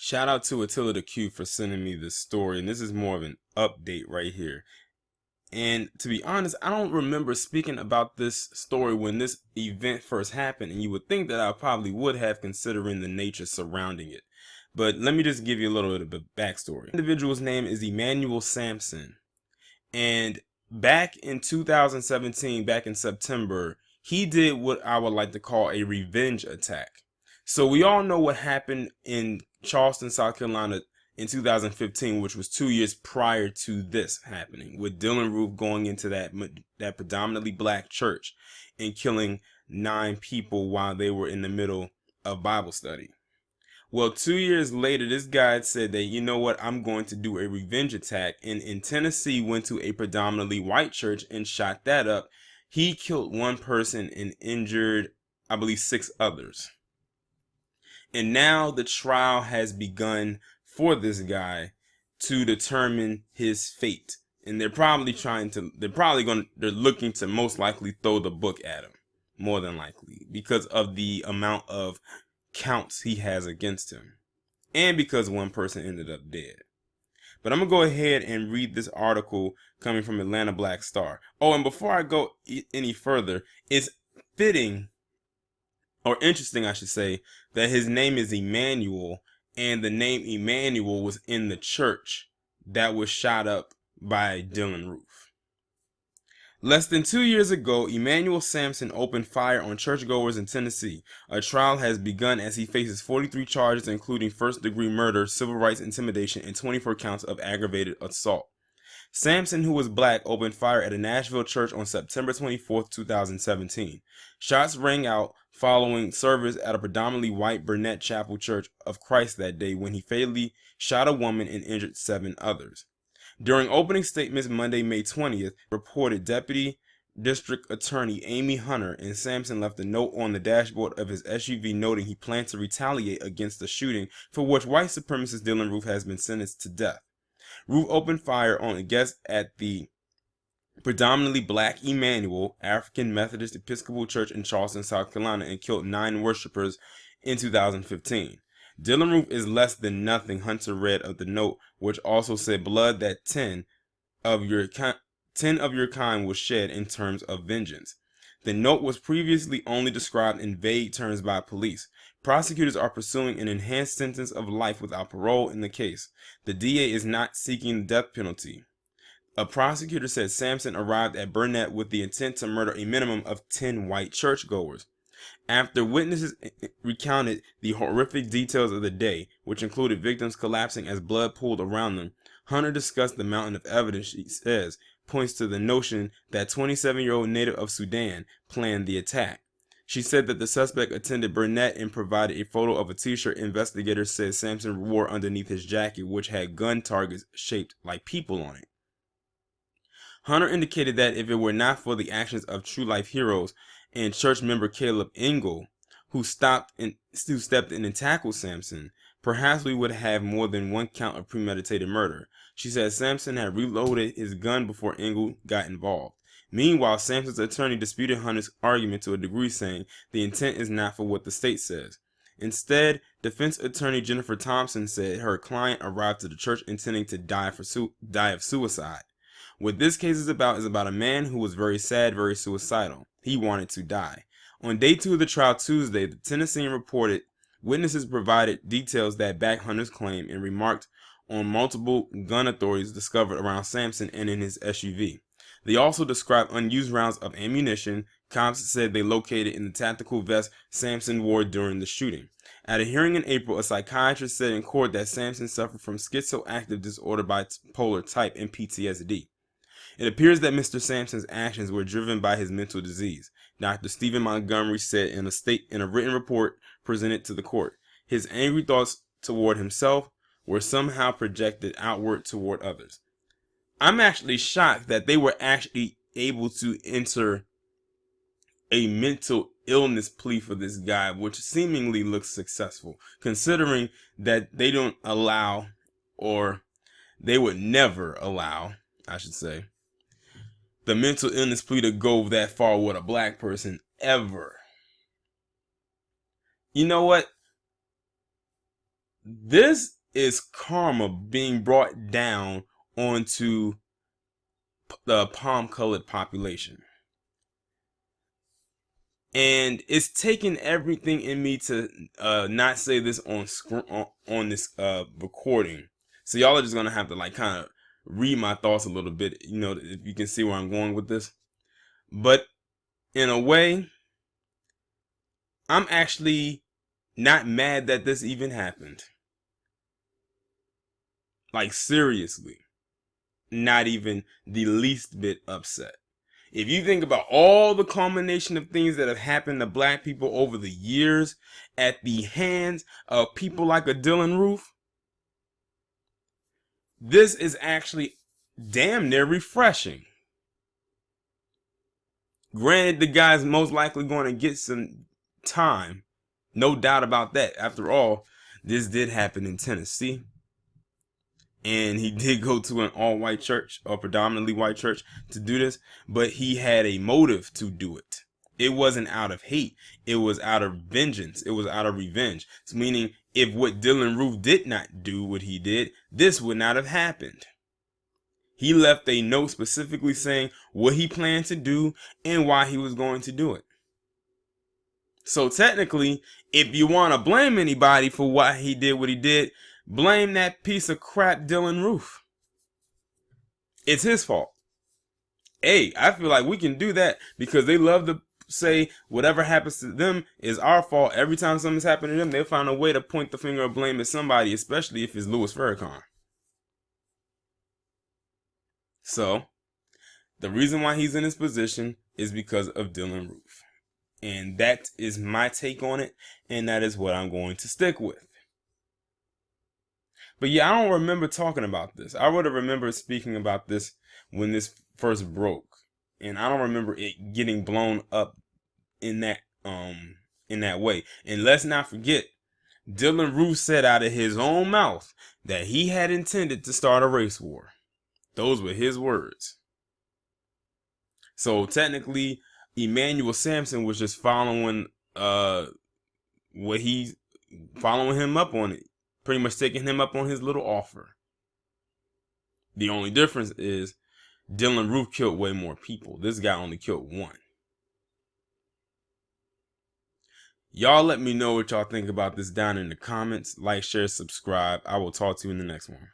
Shout out to Attila the Q for sending me this story, and this is more of an update right here. And to be honest, I don't remember speaking about this story when this event first happened, and you would think that I probably would have, considering the nature surrounding it. But let me just give you a little bit of a backstory. The individual's name is Emanuel Samson, and back in 2017, back in September, he did what I would like to call a revenge attack. So we all know what happened in Charleston, South Carolina in 2015, which was 2 years prior to this happening, with Dylan Roof going into that predominantly black church and killing 9 people while they were in the middle of Bible study. Well, 2 years later, this guy said that, you know what, I'm going to do a revenge attack, and in Tennessee went to a predominantly white church and shot that up. He killed 1 person and injured, I believe, 6 others. And now the trial has begun for this guy to determine his fate. And they're looking to most likely throw the book at him, more than likely, because of the amount of counts he has against him, and because 1 person ended up dead. But I'm gonna go ahead and read this article coming from Atlanta Black Star. Oh, and before I go any further, it's fitting, or interesting I should say, that his name is Emanuel, and the name Emanuel was in the church that was shot up by Dylan Roof. Less than 2 years ago, Emanuel Samson opened fire on churchgoers in Tennessee. A trial has begun as he faces 43 charges, including first-degree murder, civil rights intimidation, and 24 counts of aggravated assault. Samson, who was black, opened fire at a Nashville church on September 24, 2017. Shots rang out following service at a predominantly white Burnett Chapel Church of Christ that day when he fatally shot a woman and injured 7 others. During opening statements Monday, May 20th, reported Deputy District Attorney Amy Hunter, and Samson left a note on the dashboard of his SUV noting he planned to retaliate against the shooting, for which white supremacist Dylan Roof has been sentenced to death. Roof opened fire on a guest at the predominantly black Emanuel African Methodist Episcopal Church in Charleston, South Carolina, and killed 9 worshipers in 2015. Dylan Roof is less than nothing, Hunter read of the note, which also said blood that 10 of your kind was shed in terms of vengeance. The note was previously only described in vague terms by police. Prosecutors are pursuing an enhanced sentence of life without parole in the case. The DA is not seeking the death penalty. A prosecutor said Samson arrived at Burnett with the intent to murder a minimum of 10 white churchgoers. After witnesses recounted the horrific details of the day, which included victims collapsing as blood pooled around them, Hunter discussed the mountain of evidence she says points to the notion that 27-year-old native of Sudan planned the attack. She said that the suspect attended Burnett and provided a photo of a t-shirt investigators said Samson wore underneath his jacket, which had gun targets shaped like people on it. Hunter indicated that if it were not for the actions of True Life heroes and church member Caleb Engel, who stepped in and tackled Samson, perhaps we would have more than 1 count of premeditated murder. She said Samson had reloaded his gun before Engel got involved. Meanwhile, Samson's attorney disputed Hunter's argument to a degree, saying the intent is not for what the state says. Instead, defense attorney Jennifer Thompson said her client arrived to the church intending to die of suicide. What this case is about a man who was very sad, very suicidal. He wanted to die. On day 2 of the trial Tuesday, the Tennessean reported witnesses provided details that backed Hunter's claim and remarked on multiple gun authorities discovered around Samson and in his SUV. They also described unused rounds of ammunition. Cops said they located in the tactical vest Samson wore during the shooting. At a hearing in April, a psychiatrist said in court that Samson suffered from schizoaffective disorder bipolar type and PTSD. It appears that Mr. Samson's actions were driven by his mental disease, Dr. Stephen Montgomery said in a written report presented to the court. His angry thoughts toward himself were somehow projected outward toward others. I'm actually shocked that they were actually able to enter a mental illness plea for this guy, which seemingly looks successful, considering that they don't allow, or they would never allow, I should say, the mental illness plea to go that far with a black person ever. You know what? This is karma being brought down onto the palm-colored population. And it's taken everything in me to not say this on this recording. So y'all are just gonna have to like kind of read my thoughts a little bit, you know, if you can see where I'm going with this. But in a way, I'm actually not mad that this even happened. Like seriously, not even the least bit upset. If you think about all the culmination of things that have happened to black people over the years at the hands of people like a Dylan Roof, this is actually damn near refreshing. Granted, the guy's most likely going to get some time. No doubt about that. After all, this did happen in Tennessee. And he did go to an all-white church, or predominantly white church, to do this. But he had a motive to do it. It wasn't out of hate. It was out of vengeance. It was out of revenge. So meaning, if what Dylan Roof did not do what he did, this would not have happened. He left a note specifically saying what he planned to do and why he was going to do it. So technically, if you want to blame anybody for why he did what he did, blame that piece of crap Dylan Roof. It's his fault. Hey, I feel like we can do that because they love to say whatever happens to them is our fault. Every time something's happened to them, they'll find a way to point the finger of blame at somebody, especially if it's Louis Farrakhan. So, the reason why he's in his position is because of Dylan Roof. And that is my take on it, and that is what I'm going to stick with. But yeah, I don't remember talking about this. I would have remembered speaking about this when this first broke. And I don't remember it getting blown up in that way. And let's not forget, Dylan Roof said out of his own mouth that he had intended to start a race war. Those were his words. So technically, Emanuel Samson was just following following him up on it. Pretty much taking him up on his little offer. The only difference is Dylan Roof killed way more people. This guy only killed one. Y'all let me know what y'all think about this down in the comments. Like, share, subscribe. I will talk to you in the next one.